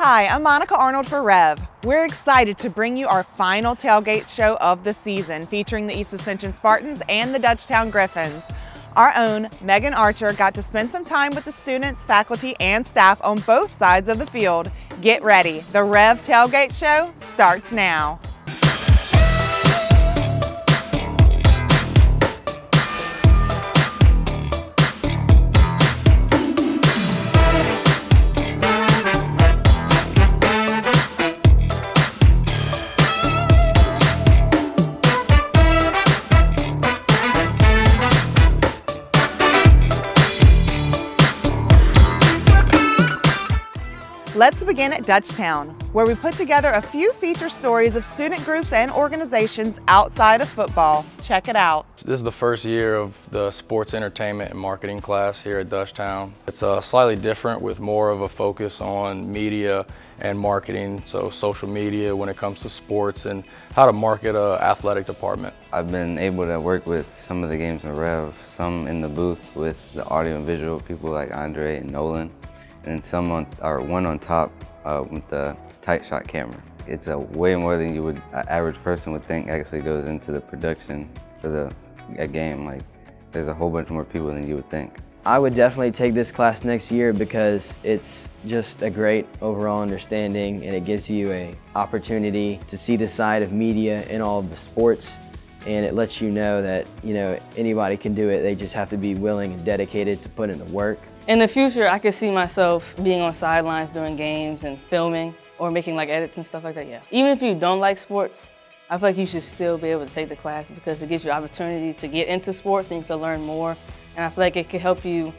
Hi, I'm Monica Arnold for REV'd. We're excited to bring you our final tailgate show of the season, featuring the East Ascension Spartans and the Dutchtown Griffins. Our own Megan Archer got to spend some time with the students, faculty, and staff on both sides of the field. Get ready, the REV'd tailgate show starts now. Let's begin at Dutchtown, where we put together a few feature stories of student groups and organizations outside of football. Check it out. This is the first year of the sports entertainment and marketing class here at Dutchtown. It's slightly different with more of a focus on media and marketing, so social media when it comes to sports and how to market an athletic department. I've been able to work with some of the games in REV, some in the booth with the audio and visual people like Andre and Nolan, and one on top with the tight shot camera. It's way more than an average person would think actually goes into the production for a game. Like, there's a whole bunch more people than you would think. I would definitely take this class next year because it's just a great overall understanding, and it gives you an opportunity to see the side of media in all of the sports, and it lets you know that anybody can do it. They just have to be willing and dedicated to put in the work. In the future, I could see myself being on sidelines during games and filming or making like edits and stuff like that, yeah. Even if you don't like sports, I feel like you should still be able to take the class because it gives you opportunity to get into sports and you can learn more. And I feel like it could help you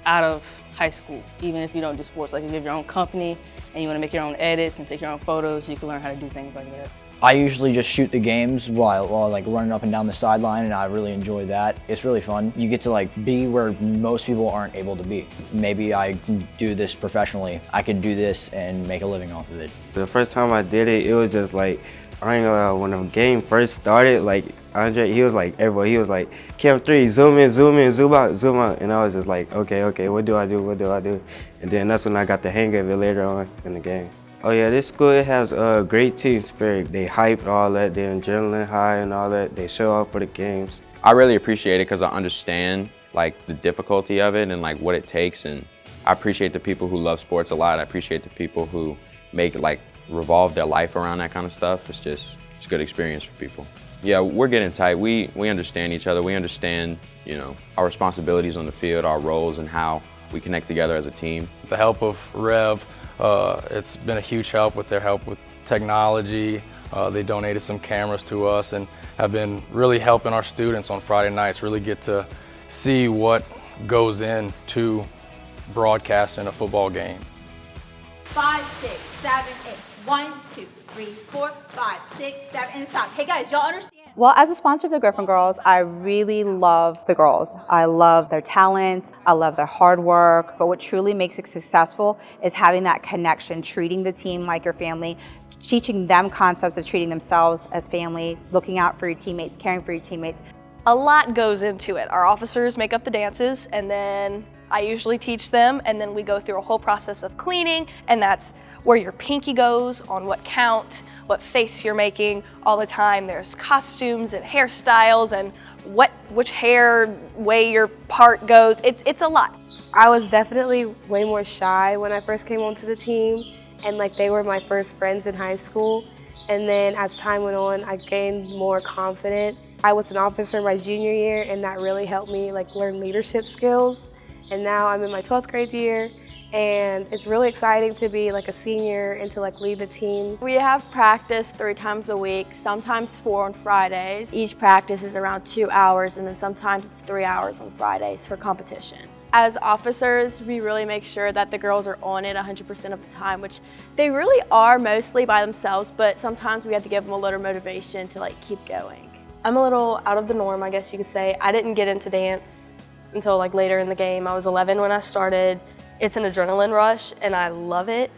out of high school, even if you don't do sports. Like if you have your own company and you want to make your own edits and take your own photos, you can learn how to do things like that. I usually just shoot the games while like running up and down the sideline, and I really enjoy that. It's really fun. You get to like be where most people aren't able to be. Maybe I can do this professionally. I could do this and make a living off of it. The first time I did it, it was just like, I ain't gonna lie, when the game first started, like Andre, he was like, everybody, he was like, Cam 3, zoom in, zoom out. And I was just like, okay, what do I do? And then that's when I got the hang of it later on in the game. Oh yeah, this school, it has a great team spirit. They hype all that, they're adrenaline high and all that. They show up for the games. I really appreciate it because I understand like the difficulty of it and like what it takes, and I appreciate the people who love sports a lot. I appreciate the people who revolve their life around that kind of stuff. It's a good experience for people. Yeah, we're getting tight. We understand each other. We understand, our responsibilities on the field, our roles, and how we connect together as a team. With the help of REV, it's been a huge help with their help with technology. They donated some cameras to us and have been really helping our students on Friday nights really get to see what goes into broadcasting a football game. 5, 6, 7, 8. 1, 2, 3, 4, 5, 6, 7, and stop. Hey guys, y'all understand? Well, as a sponsor of the Griffin girls, I really love the girls. I love their talent, I love their hard work, but what truly makes it successful is having that connection, treating the team like your family, teaching them concepts of treating themselves as family, looking out for your teammates, caring for your teammates. A lot goes into it. Our officers make up the dances, and then I usually teach them, and then we go through a whole process of cleaning, and that's where your pinky goes, on what count, what face you're making all the time. There's costumes and hairstyles and which way your part goes. It's a lot. I was definitely way more shy when I first came onto the team, and they were my first friends in high school. And then as time went on, I gained more confidence. I was an officer my junior year, and that really helped me learn leadership skills. And now I'm in my 12th grade year, and it's really exciting to be a senior and to lead the team. We have practice 3 times a week, sometimes 4 on Fridays. Each practice is around 2 hours, and then sometimes it's 3 hours on Fridays for competition. As officers, we really make sure that the girls are on it 100% of the time, which they really are mostly by themselves, but sometimes we have to give them a little motivation to keep going. I'm a little out of the norm, I guess you could say. I didn't get into dance until later in the game. I was 11 when I started. It's an adrenaline rush and I love it.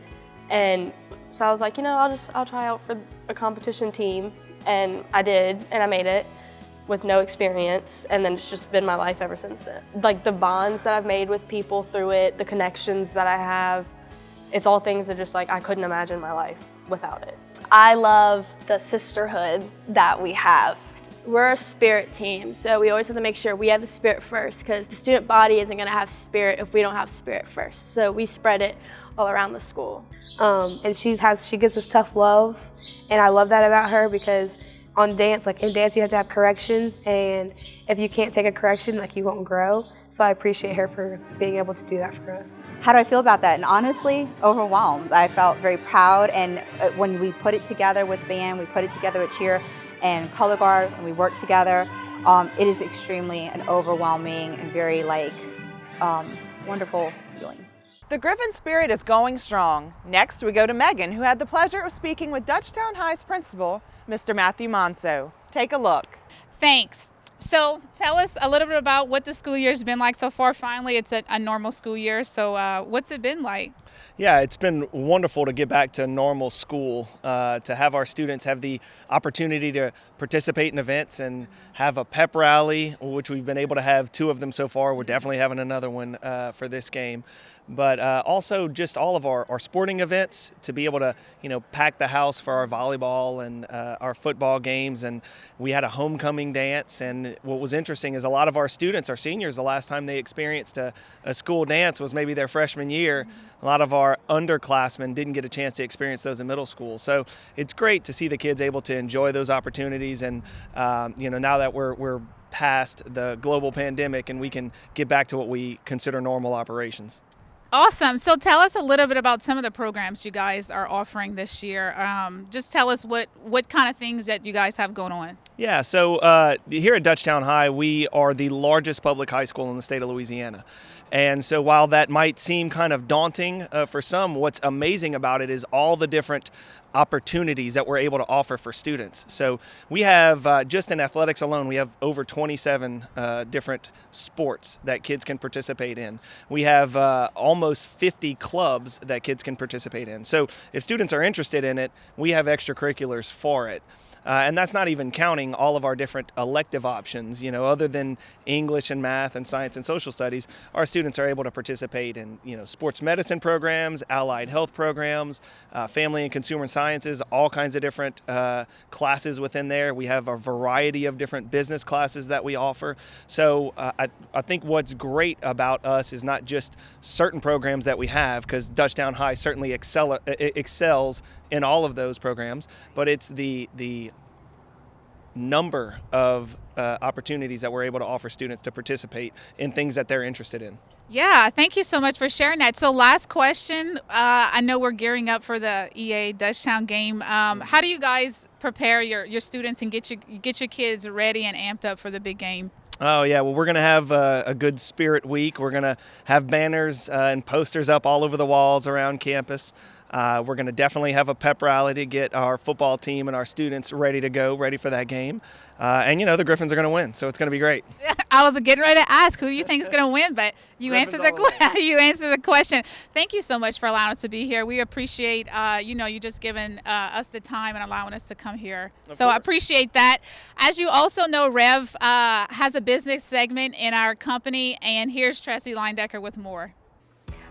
And so I was like, I'll try out for a competition team. And I did, and I made it with no experience. And then it's just been my life ever since then. The bonds that I've made with people through it, the connections that I have, it's all things that just like I couldn't imagine my life without it. I love the sisterhood that we have. We're a spirit team, so we always have to make sure we have the spirit first, because the student body isn't going to have spirit if we don't have spirit first. So we spread it all around the school. And she gives us tough love, and I love that about her, because on dance, like in dance, you have to have corrections, and if you can't take a correction, like you won't grow. So I appreciate her for being able to do that for us. How do I feel about that? And honestly, overwhelmed. I felt very proud, and when we put it together with band, we put it together with cheer and color guard, and we work together, it is extremely an overwhelming and very wonderful feeling. The Griffin spirit is going strong. Next, we go to Megan, who had the pleasure of speaking with Dutchtown High's principal, Mr. Matthew Monso. Take a look. Thanks. So tell us a little bit about what the school year has been like so far. Finally, it's a normal school year. So what's it been like? Yeah, it's been wonderful to get back to normal school, to have our students have the opportunity to participate in events and have a pep rally, which we've been able to have 2 of them so far. We're definitely having another one for this game. But also just all of our sporting events, to be able to, pack the house for our volleyball and our football games. And we had a homecoming dance. And what was interesting is a lot of our students, our seniors, the last time they experienced a school dance was maybe their freshman year. A lot of our underclassmen didn't get a chance to experience those in middle school. So it's great to see the kids able to enjoy those opportunities. And, now that we're past the global pandemic and we can get back to what we consider normal operations. Awesome. So tell us a little bit about some of the programs you guys are offering this year. Just tell us what kind of things that you guys have going on. Yeah, so here at Dutchtown High, we are the largest public high school in the state of Louisiana. And so while that might seem kind of daunting for some, what's amazing about it is all the different opportunities that we're able to offer for students. So we have, just in athletics alone, we have over 27 different sports that kids can participate in. We have almost 50 clubs that kids can participate in. So if students are interested in it, we have extracurriculars for it. And that's not even counting all of our different elective options. Other than English and math and science and social studies, our students are able to participate in, sports medicine programs, allied health programs, family and consumer sciences, all kinds of different classes within there. We have a variety of different business classes that we offer. So I think what's great about us is not just certain programs that we have, because Dutchtown High certainly excels in all of those programs, but it's the number of opportunities that we're able to offer students to participate in things that they're interested in. Yeah, thank you so much for sharing that. So last question, I know we're gearing up for the EA Dutchtown game. How do you guys prepare your students and get your kids ready and amped up for the big game? Oh, yeah. Well, we're going to have a good spirit week. We're going to have banners and posters up all over the walls around campus. We're going to definitely have a pep rally to get our football team and our students ready to go, ready for that game. And, the Griffins are going to win, so it's going to be great. I was getting ready to ask who do you think is going to win, but you answered the question. Thank you so much for allowing us to be here. We appreciate, you just giving us the time and allowing us to come here. So I appreciate that. As you also know, Rev has a business segment in our company, and here's Tracy Leindecker with more.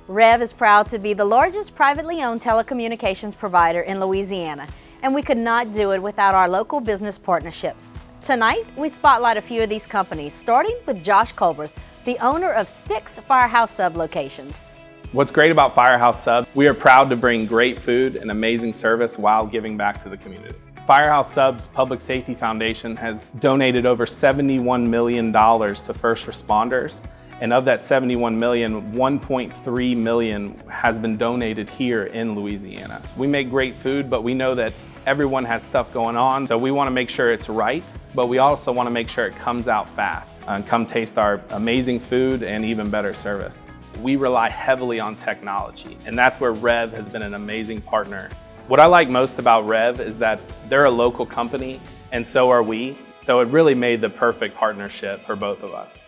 REV is proud to be the largest privately owned telecommunications provider in Louisiana, and we could not do it without our local business partnerships. Tonight, we spotlight a few of these companies, starting with Josh Colbert, the owner of 6 Firehouse Sub locations. What's great about Firehouse Sub, we are proud to bring great food and amazing service while giving back to the community. Firehouse Sub's Public Safety Foundation has donated over $71 million to first responders. And of that $71 million, $1.3 million has been donated here in Louisiana. We make great food, but we know that everyone has stuff going on, so we want to make sure it's right, but we also want to make sure it comes out fast. And come taste our amazing food and even better service. We rely heavily on technology, and that's where REV has been an amazing partner. What I like most about REV is that they're a local company, and so are we, so it really made the perfect partnership for both of us.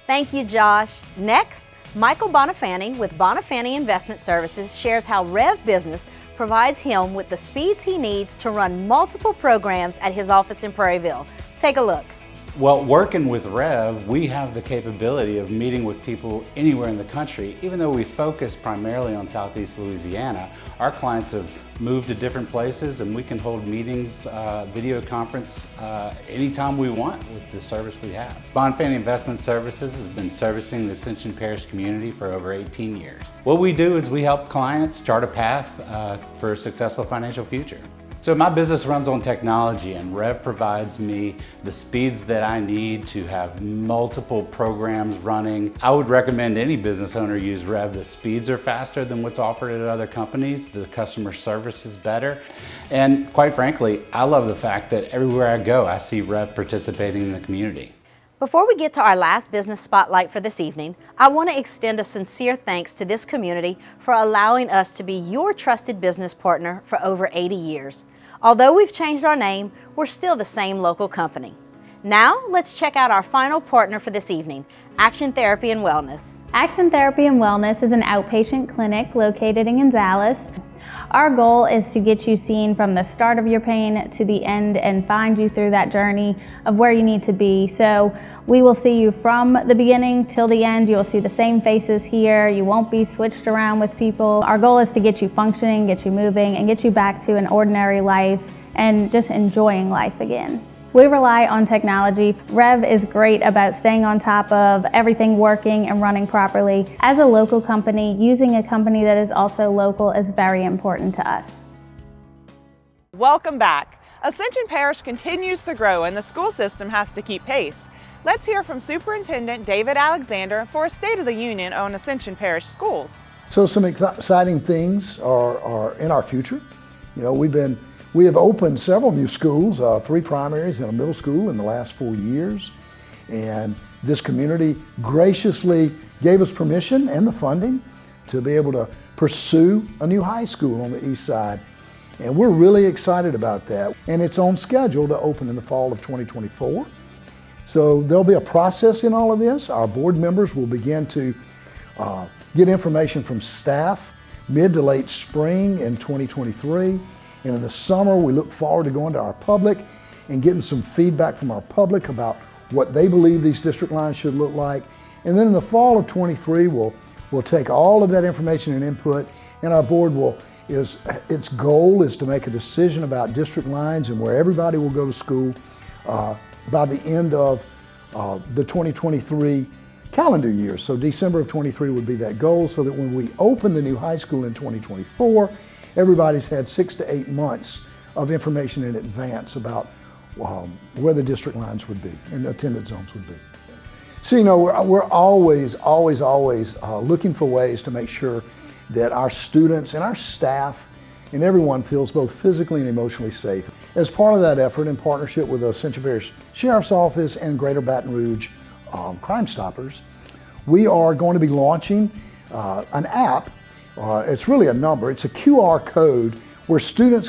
Thank you, Josh. Next, Michael Bonifani with Bonifani Investment Services shares how REV Business provides him with the speeds he needs to run multiple programs at his office in Prairieville. Take a look. Well, working with REV, we have the capability of meeting with people anywhere in the country. Even though we focus primarily on Southeast Louisiana, our clients have moved to different places and we can hold meetings, video conference, anytime we want with the service we have. Bonfanti Investment Services has been servicing the Ascension Parish community for over 18 years. What we do is we help clients chart a path for a successful financial future. So my business runs on technology, and REV provides me the speeds that I need to have multiple programs running. I would recommend any business owner use REV. The speeds are faster than what's offered at other companies. The customer service is better. And quite frankly, I love the fact that everywhere I go, I see REV participating in the community. Before we get to our last business spotlight for this evening, I want to extend a sincere thanks to this community for allowing us to be your trusted business partner for over 80 years. Although we've changed our name, we're still the same local company. Now, let's check out our final partner for this evening, Action Therapy and Wellness. Action Therapy and Wellness is an outpatient clinic located in Gonzales. Our goal is to get you seen from the start of your pain to the end and find you through that journey of where you need to be. So we will see you from the beginning till the end. You will see the same faces here. You won't be switched around with people. Our goal is to get you functioning, get you moving, and get you back to an ordinary life and just enjoying life again. We rely on technology. REV is great about staying on top of everything working and running properly. As a local company, using a company that is also local is very important to us. Welcome back. Ascension Parish continues to grow and the school system has to keep pace. Let's hear from Superintendent David Alexander for a State of the Union on Ascension Parish schools. So some exciting things are in our future. You know, we have opened several new schools, 3 primaries and a middle school in the last 4 years. And this community graciously gave us permission and the funding to be able to pursue a new high school on the east side. And we're really excited about that. And it's on schedule to open in the fall of 2024. So there'll be a process in all of this. Our board members will begin to get information from staff mid to late spring in 2023. And in the summer, we look forward to going to our public and getting some feedback from our public about what they believe these district lines should look like. And then in the fall of 23, we'll take all of that information and input, and our board its goal is to make a decision about district lines and where everybody will go to school by the end of the 2023 calendar year. So December of 23 would be that goal, so that when we open the new high school in 2024, everybody's had 6 to 8 months of information in advance about where the district lines would be and the attendance zones would be. So, you know, we're always looking for ways to make sure that our students and our staff and everyone feels both physically and emotionally safe. As part of that effort, in partnership with the Ascension Parish Sheriff's Office and Greater Baton Rouge Crime Stoppers, we are going to be launching an app. It's really a number. It's a QR code where students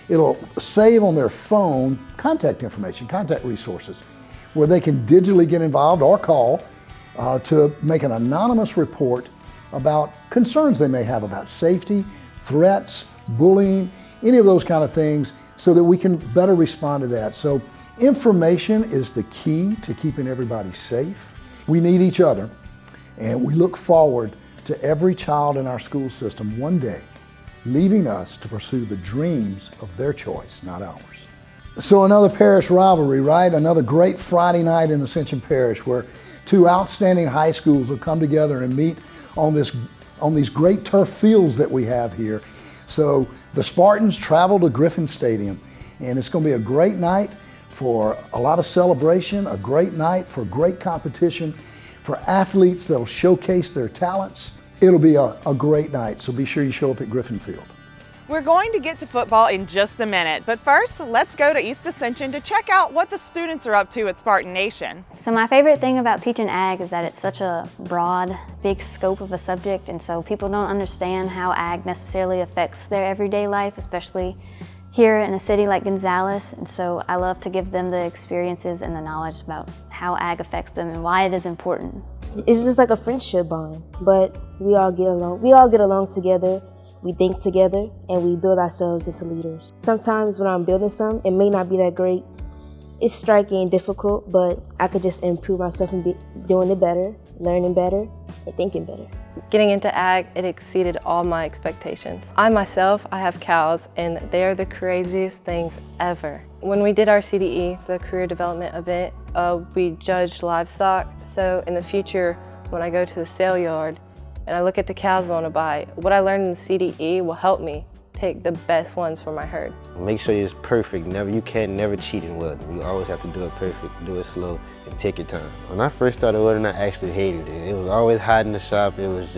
it'll save on their phone contact information, contact resources, where they can digitally get involved or call to make an anonymous report about concerns they may have about safety, threats, bullying, any of those kind of things, so that we can better respond to that. So information is the key to keeping everybody safe. We need each other, and we look forward to every child in our school system one day leaving us to pursue the dreams of their choice, not ours. So another parish rivalry, right? Another great Friday night in Ascension Parish where 2 outstanding high schools will come together and meet on these great turf fields that we have here. So the Spartans travel to Griffin Stadium, and it's going to be a great night for a lot of celebration, a great night for great competition, for athletes that'll showcase their talents. It'll be a great night, so be sure you show up at Griffin Field. We're going to get to football in just a minute, but first, let's go to East Ascension to check out what the students are up to at Spartan Nation. So my favorite thing about teaching ag is that it's such a broad, big scope of a subject, and so people don't understand how ag necessarily affects their everyday life, especially here in a city like Gonzales, and so I love to give them the experiences and the knowledge about how ag affects them and why it is important. It's just like a friendship bond, but we all get along. We all get along together, we think together, and we build ourselves into leaders. Sometimes when I'm building something, it may not be that great, It's striking and difficult, but I could just improve myself and be doing it better, learning better, and thinking better. Getting into ag, it exceeded all my expectations. I myself, I have cows, and they are the craziest things ever. When we did our CDE, the career development event, we judged livestock. So in the future, when I go to the sale yard and I look at the cows I want to buy, what I learned in the CDE will help me pick the best ones for my herd. Make sure it's perfect. You can't never cheat in welding. You always have to do it perfect, do it slow, and take your time. When I first started welding, I actually hated it. It was always hot in the shop. It was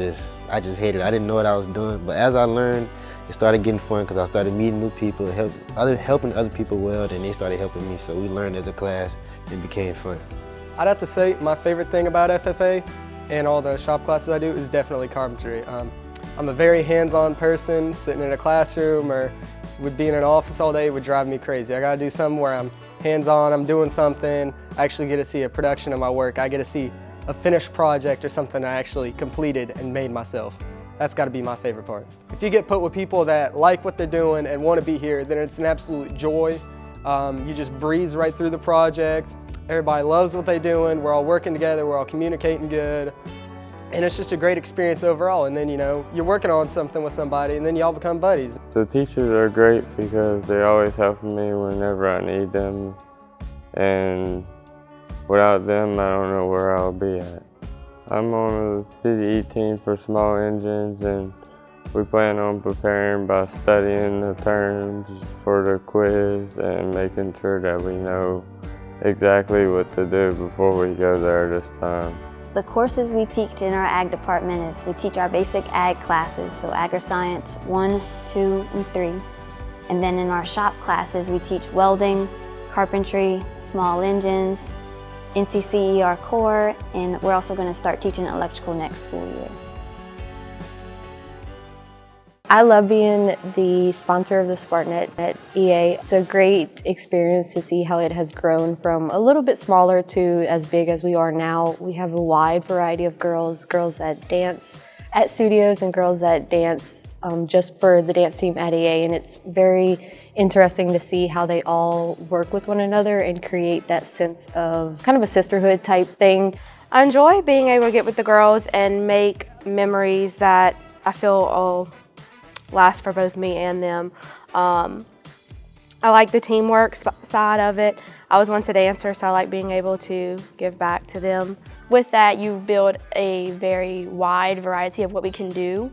I just hated it. I didn't know what I was doing, but as I learned, it started getting fun because I started meeting new people, helping other people weld, and they started helping me. So we learned as a class, and it became fun. I'd have to say my favorite thing about FFA and all the shop classes I do is definitely carpentry. I'm a very hands-on person. Sitting in a classroom or would be in an office all day would drive me crazy. I gotta do something where I'm hands-on, I'm doing something, I actually get to see a production of my work. I get to see a finished project or something I actually completed and made myself. That's gotta be my favorite part. If you get put with people that like what they're doing and want to be here, then it's an absolute joy. You just breeze right through the project. Everybody loves what they're doing. We're all working together, we're all communicating good. And it's just a great experience overall. And then, you're working on something with somebody and then y'all become buddies. The teachers are great because they always help me whenever I need them. And without them, I don't know where I'll be at. I'm on a CDE team for small engines, and we plan on preparing by studying the terms for the quiz and making sure that we know exactly what to do before we go there this time. The courses we teach in our ag department is we teach our basic ag classes, so agri-science 1, 2, and 3. And then in our shop classes, we teach welding, carpentry, small engines, NCCER core, and we're also going to start teaching electrical next school year. I love being the sponsor of the Spartanet at EA. It's a great experience to see how it has grown from a little bit smaller to as big as we are now. We have a wide variety of girls that dance at studios and girls that dance just for the dance team at EA, and it's very interesting to see how they all work with one another and create that sense of kind of a sisterhood type thing. I enjoy being able to get with the girls and make memories that I feel last for both me and them. I like the teamwork side of it. I was once a dancer, so I like being able to give back to them. With that, you build a very wide variety of what we can do.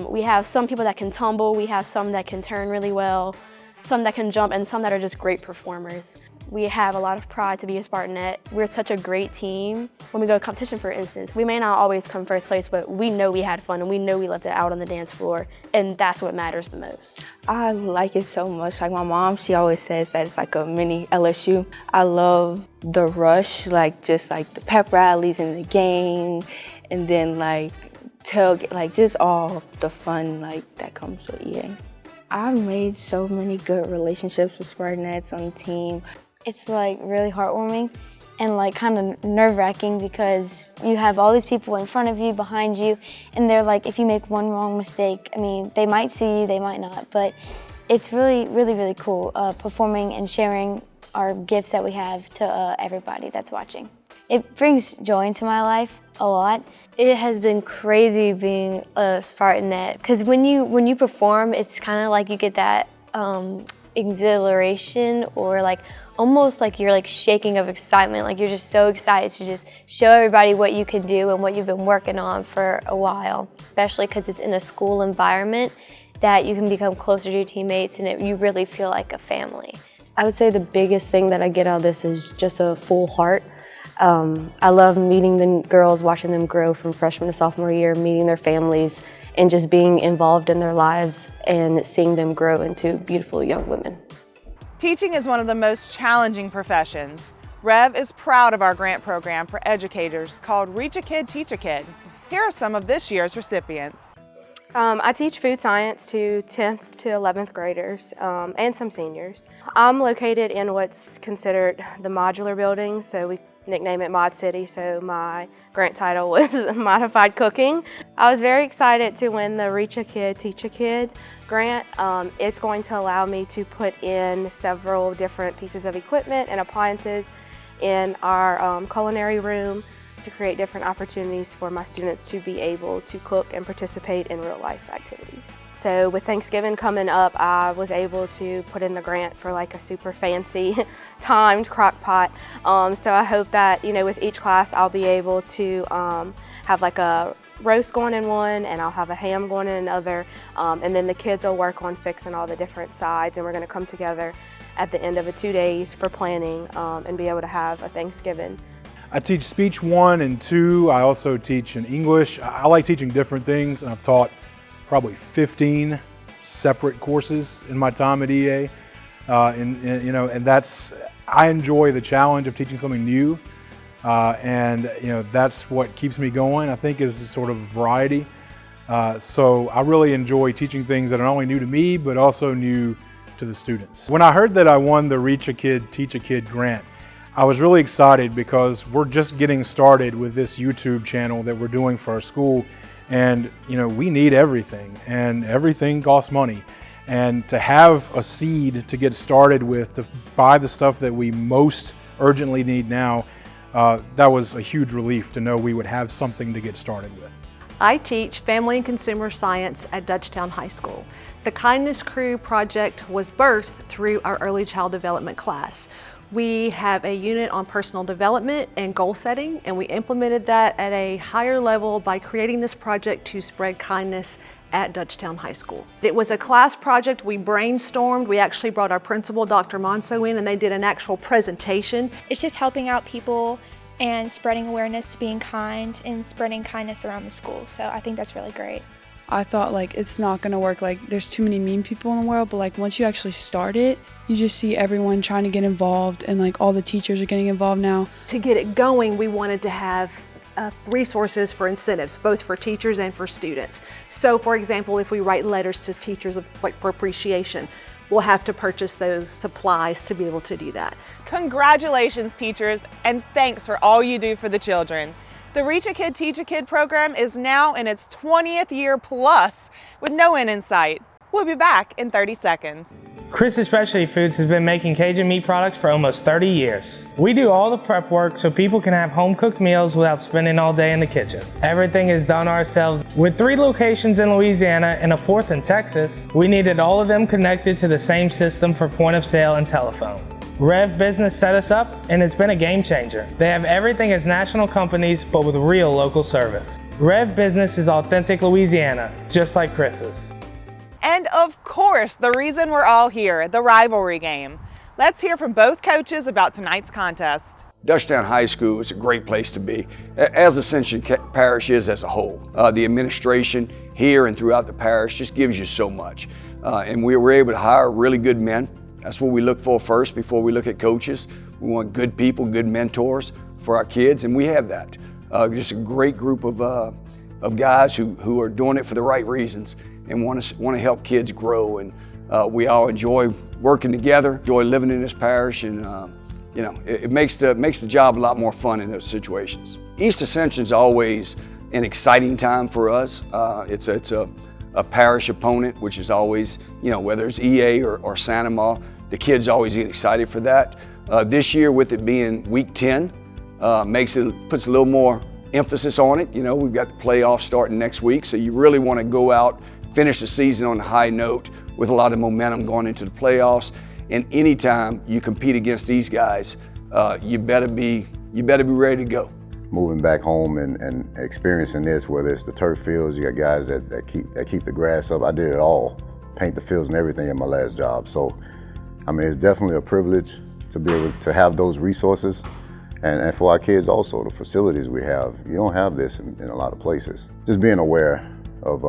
We have some people that can tumble, we have some that can turn really well, some that can jump, and some that are just great performers. We have a lot of pride to be a Spartanet. We're such a great team. When we go to competition, for instance, we may not always come first place, but we know we had fun and we know we left it out on the dance floor, and that's what matters the most. I like it so much. Like my mom, she always says that it's like a mini LSU. I love the rush, just like the pep rallies in the game, and then tailgate, just all the fun that comes with EA. I've made so many good relationships with Spartanettes on the team. It's really heartwarming and kind of nerve-wracking because you have all these people in front of you, behind you, and they're if you make one wrong mistake, they might see you, they might not, but it's really, really, really cool performing and sharing our gifts that we have to everybody that's watching. It brings joy into my life a lot. It has been crazy being a Spartanet because when you perform, it's kind of like you get that exhilaration or almost like you're shaking of excitement, you're just so excited to just show everybody what you can do and what you've been working on for a while, especially because it's in a school environment that you can become closer to your teammates and you really feel like a family. I would say the biggest thing that I get out of this is just a full heart. I love meeting the girls, watching them grow from freshman to sophomore year, meeting their families, and just being involved in their lives and seeing them grow into beautiful young women. Teaching is one of the most challenging professions. REV is proud of our grant program for educators called Reach a Kid, Teach a Kid. Here are some of this year's recipients. I teach food science to 10th to 11th graders and some seniors. I'm located in what's considered the modular building, so we nickname it Mod City, so my grant title was Modified Cooking. I was very excited to win the Reach a Kid, Teach a Kid grant. It's going to allow me to put in several different pieces of equipment and appliances in our culinary room to create different opportunities for my students to be able to cook and participate in real life activities. So with Thanksgiving coming up, I was able to put in the grant for like a super fancy timed crock pot. So I hope that, with each class I'll be able to have like a roast going in one, and I'll have a ham going in another, and then the kids will work on fixing all the different sides, and we're going to come together at the end of the 2 days for planning and be able to have a Thanksgiving. I teach speech 1 and 2. I also teach in English. I like teaching different things, and I've taught probably 15 separate courses in my time at EA. And I enjoy the challenge of teaching something new. And that's what keeps me going, I think, is sort of variety. So I really enjoy teaching things that are not only new to me, but also new to the students. When I heard that I won the Reach a Kid, Teach a Kid grant, I was really excited because we're just getting started with this YouTube channel that we're doing for our school. And we need everything, and everything costs money. And to have a seed to get started with, to buy the stuff that we most urgently need now, that was a huge relief to know we would have something to get started with. I teach Family and Consumer Science at Dutchtown High School. The Kindness Crew project was birthed through our early child development class. We have a unit on personal development and goal setting, and we implemented that at a higher level by creating this project to spread kindness at Dutchtown High School. It was a class project we brainstormed. We actually brought our principal, Dr. Monso, in, and they did an actual presentation. It's just helping out people and spreading awareness to being kind and spreading kindness around the school. So I think that's really great. I thought it's not gonna work, there's too many mean people in the world, but once you actually start it, you just see everyone trying to get involved, and all the teachers are getting involved now. To get it going, we wanted to have resources for incentives, both for teachers and for students. So for example, if we write letters to teachers for appreciation, we'll have to purchase those supplies to be able to do that. Congratulations, teachers, and thanks for all you do for the children. The Reach a Kid, Teach a Kid program is now in its 20th year plus with no end in sight. We'll be back in 30 seconds. Chris's Specialty Foods has been making Cajun meat products for almost 30 years. We do all the prep work so people can have home-cooked meals without spending all day in the kitchen. Everything is done ourselves. With 3 locations in Louisiana and a 4th in Texas, we needed all of them connected to the same system for point of sale and telephone. REV'd Business set us up, and it's been a game changer. They have everything as national companies, but with real local service. REV'd Business is authentic Louisiana, just like Chris's. And of course, the reason we're all here, the rivalry game. Let's hear from both coaches about tonight's contest. Dutchtown High School is a great place to be, as Ascension Parish is as a whole. The administration here and throughout the parish just gives you so much. And we were able to hire really good men. That's what we look for first before we look at coaches. We want good people, good mentors for our kids, and we have that. Just a great group of guys who are doing it for the right reasons and want to help kids grow. And we all enjoy working together, enjoy living in this parish, and it makes the job a lot more fun in those situations. East Ascension is always an exciting time for us. It's a parish opponent, which is always, whether it's EA or Santa Ma, the kids always get excited for that. This year, with it being week 10, puts a little more emphasis on it. We've got the playoffs starting next week, so you really want to go out, finish the season on a high note with a lot of momentum going into the playoffs. And anytime you compete against these guys, you better be ready to go. Moving back home and experiencing this, whether it's the turf fields, you got guys that keep the grass up. I did it all, paint the fields and everything in my last job. So, it's definitely a privilege to be able to have those resources. And for our kids also, the facilities we have, you don't have this in a lot of places. Just being aware of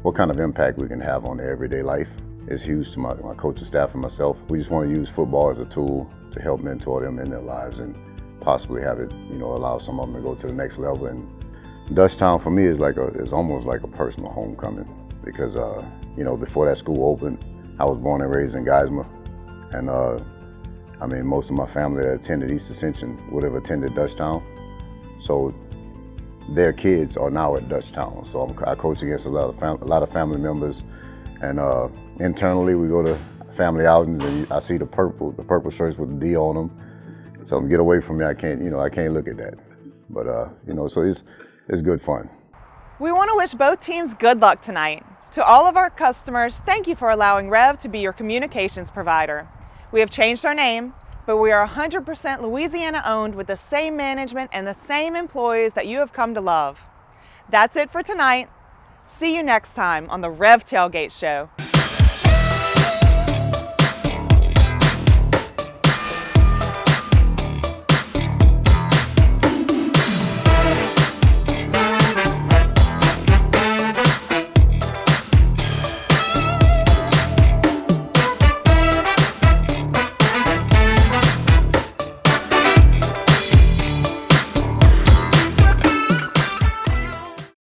what kind of impact we can have on their everyday life is huge to my coaching staff and myself. We just want to use football as a tool to help mentor them in their lives and possibly have it, allow some of them to go to the next level. And Dutchtown for me is almost like a personal homecoming because, before that school opened, I was born and raised in Geismar, and I mean, most of my family that attended East Ascension would have attended Dutchtown. So their kids are now at Dutchtown. So I coach against a lot of family members, and internally we go to family outings, and I see the purple shirts with the D on them. So get away from me. I can't look at that. But so it's good fun. We want to wish both teams good luck tonight. To all of our customers, thank you for allowing REV'd to be your communications provider. We have changed our name, but we are 100% Louisiana owned with the same management and the same employees that you have come to love. That's it for tonight. See you next time on the REV'd Tailgate Show.